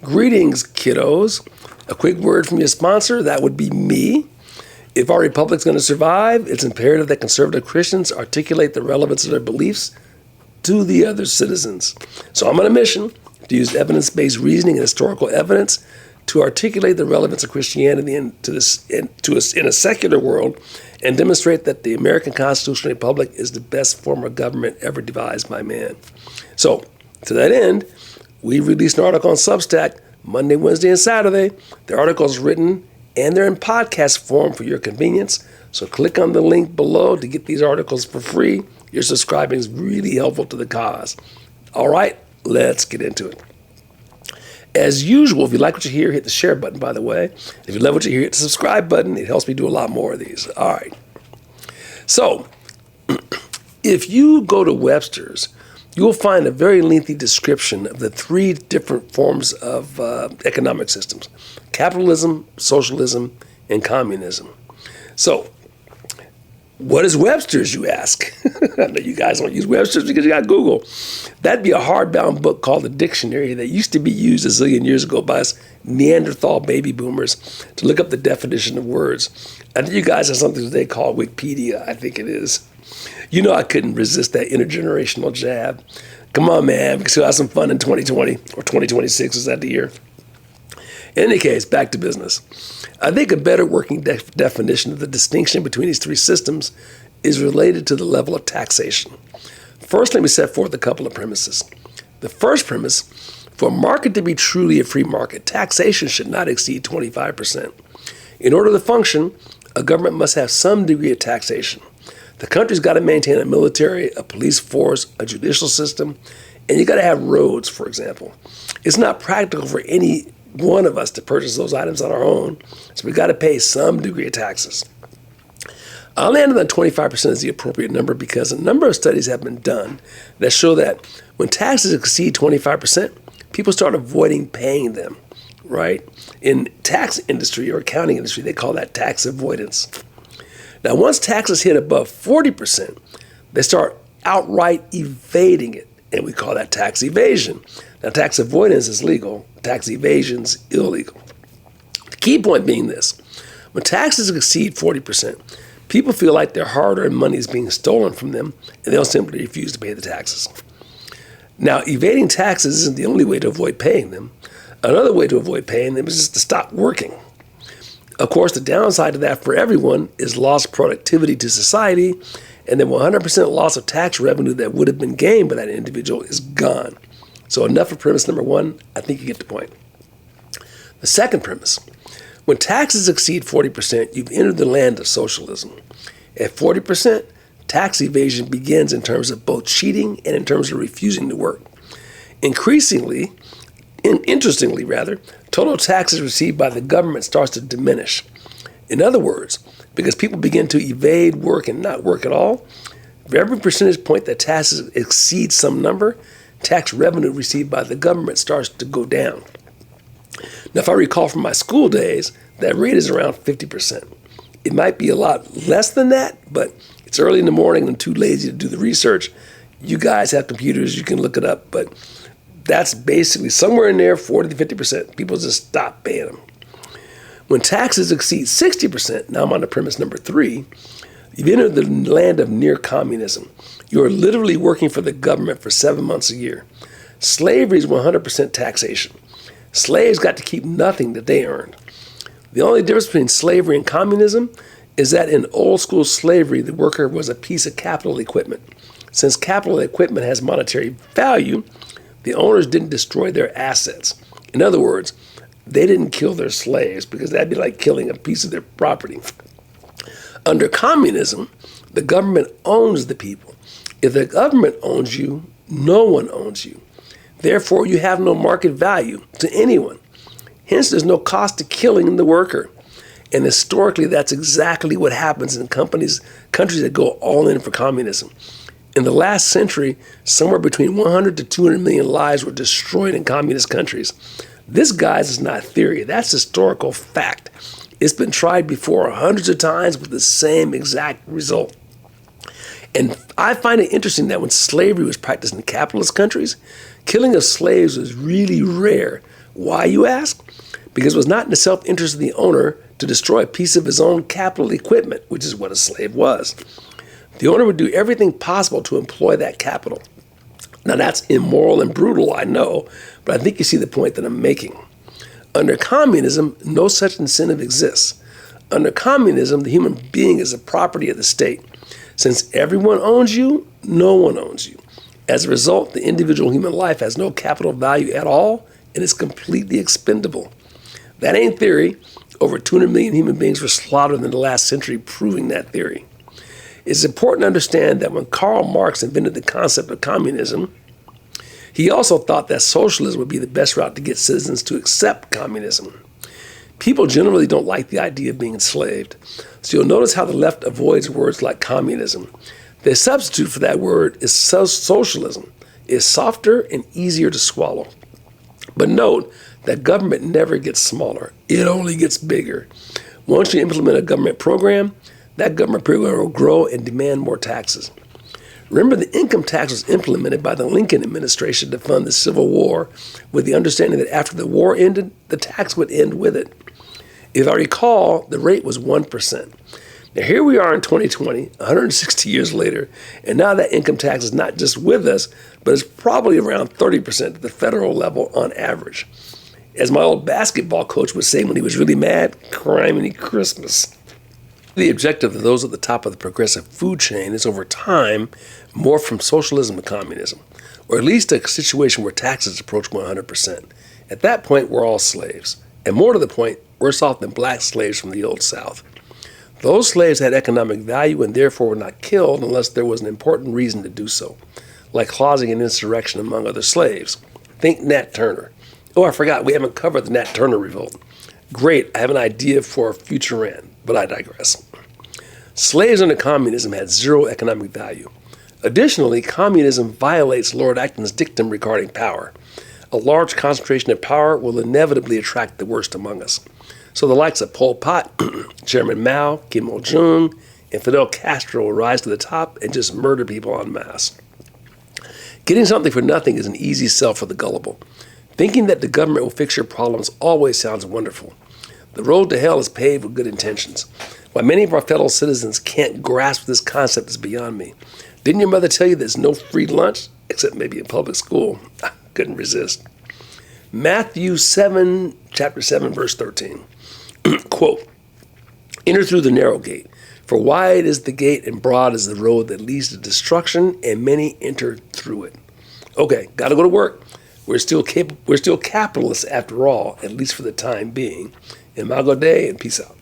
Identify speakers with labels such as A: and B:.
A: Greetings, kiddos. A quick word from your sponsor, that would be me. If our republic's going to survive, it's imperative that conservative Christians articulate the relevance of their beliefs to the other citizens. So I'm on a mission to use evidence-based reasoning and historical evidence to articulate the relevance of Christianity in a secular world and demonstrate that the American constitutional republic is the best form of government ever devised by man. So, to that end, we released an article on Substack Monday, Wednesday, and Saturday. The article is written and they're in podcast form for your convenience. So click on the link below to get these articles for free. Your subscribing is really helpful to the cause. All right, let's get into it. As usual, if you like what you hear, hit the share button, by the way. If you love what you hear, hit the subscribe button. It helps me do a lot more of these. All right. So, if you go to Webster's, you will find a very lengthy description of the three different forms of economic systems: capitalism, socialism, and communism. So, what is Webster's, you ask? I know you guys don't use Webster's because you got Google. That'd be a hardbound book called the dictionary that used to be used a zillion years ago by us Neanderthal baby boomers to look up the definition of words. I think you guys have something today called Wikipedia, I think it is. You know I couldn't resist that intergenerational jab. Come on, man, we can still have some fun in 2020 or 2026, is that the year? In any case, back to business. I think a better working definition of the distinction between these three systems is related to the level of taxation. First, let me set forth a couple of premises. The first premise, for a market to be truly a free market, taxation should not exceed 25%. In order to function, a government must have some degree of taxation. The country's got to maintain a military, a police force, a judicial system, and you got to have roads, for example. It's not practical for any one of us to purchase those items on our own, so we got to pay some degree of taxes. I landed on 25% as the appropriate number because a number of studies have been done that show that when taxes exceed 25%, people start avoiding paying them, right? In tax industry or accounting industry, they call that tax avoidance. Now, once taxes hit above 40%, they start outright evading it, and we call that tax evasion. Now, tax avoidance is legal. Tax evasion is illegal. The key point being this: when taxes exceed 40%, people feel like their hard-earned money is being stolen from them, and they'll simply refuse to pay the taxes. Now, evading taxes isn't the only way to avoid paying them. Another way to avoid paying them is just to stop working. Of course, the downside to that for everyone is lost productivity to society, and the 100% loss of tax revenue that would have been gained by that individual is gone. So enough of premise number one. I think you get the point. The second premise: when taxes exceed 40%, you've entered the land of socialism. At 40%, tax evasion begins in terms of both cheating and in terms of refusing to work. Interestingly, total taxes received by the government starts to diminish. In other words, because people begin to evade work and not work at all, for every percentage point that taxes exceed some number, tax revenue received by the government starts to go down. Now, if I recall from my school days, that rate is around 50%. It might be a lot less than that, but it's early in the morning and I'm too lazy to do the research. You guys have computers, you can look it up, but that's basically somewhere in there, 40 to 50%. People just stop paying them. When taxes exceed 60%, now I'm on to premise number three, you've entered the land of near communism. You are literally working for the government for 7 months a year. Slavery is 100% taxation. Slaves got to keep nothing that they earned. The only difference between slavery and communism is that in old school slavery, the worker was a piece of capital equipment. Since capital equipment has monetary value, the owners didn't destroy their assets. In other words, they didn't kill their slaves because that'd be like killing a piece of their property. Under communism, the government owns the people. If the government owns you, no one owns you. Therefore, you have no market value to anyone. Hence, there's no cost to killing the worker. And historically, that's exactly what happens in countries that go all in for communism. In the last century, somewhere between 100 to 200 million lives were destroyed in communist countries. This, guys, is not theory. That's historical fact. It's been tried before hundreds of times with the same exact result. And I find it interesting that when slavery was practiced in capitalist countries, killing of slaves was really rare, Why, you ask? Because it was not in the self-interest of the owner to destroy a piece of his own capital equipment, which is what a slave was. The owner would do everything possible to employ that capital. Now that's immoral and brutal, I know, but I think you see the point that I'm making. Under communism, no such incentive exists. Under communism, the human being is a property of the state. Since everyone owns you, no one owns you. As a result, the individual human life has no capital value at all and is completely expendable. That ain't theory. Over 200 million human beings were slaughtered in the last century, proving that theory. It's important to understand that when Karl Marx invented the concept of communism, he also thought that socialism would be the best route to get citizens to accept communism. People generally don't like the idea of being enslaved, so you'll notice how the left avoids words like communism. The substitute for that word is socialism. It's softer and easier to swallow. But note that government never gets smaller. It only gets bigger. Once you implement a government program, that government program will grow and demand more taxes. Remember, the income tax was implemented by the Lincoln administration to fund the Civil War with the understanding that after the war ended, the tax would end with it. If I recall, the rate was 1%. Now here we are in 2020, 160 years later, and now that income tax is not just with us, but it's probably around 30% at the federal level on average. As my old basketball coach would say when he was really mad, criminy Christmas. The objective of those at the top of the progressive food chain is over time morph from socialism to communism, or at least a situation where taxes approach 100%. At that point, we're all slaves. And more to the point, worse off than black slaves from the Old South. Those slaves had economic value and therefore were not killed unless there was an important reason to do so, like causing an insurrection among other slaves. Think Nat Turner. Oh, I forgot, we haven't covered the Nat Turner revolt. Great, I have an idea for a future rant, but I digress. Slaves under communism had zero economic value. Additionally, communism violates Lord Acton's dictum regarding power. A large concentration of power will inevitably attract the worst among us. So the likes of Pol Pot, Chairman Mao, Kim Il-jung, and Fidel Castro will rise to the top and just murder people en masse. Getting something for nothing is an easy sell for the gullible. Thinking that the government will fix your problems always sounds wonderful. The road to hell is paved with good intentions. Why many of our fellow citizens can't grasp this concept is beyond me. Didn't your mother tell you there's no free lunch? Except maybe in public school. I couldn't resist. Matthew 7, chapter 7, verse 13. Quote, "Enter through the narrow gate, for wide is the gate and broad is the road that leads to destruction, and many enter through it." Okay, got to go to work. We're still capitalists after all, at least for the time being. Imago Dei, and peace out.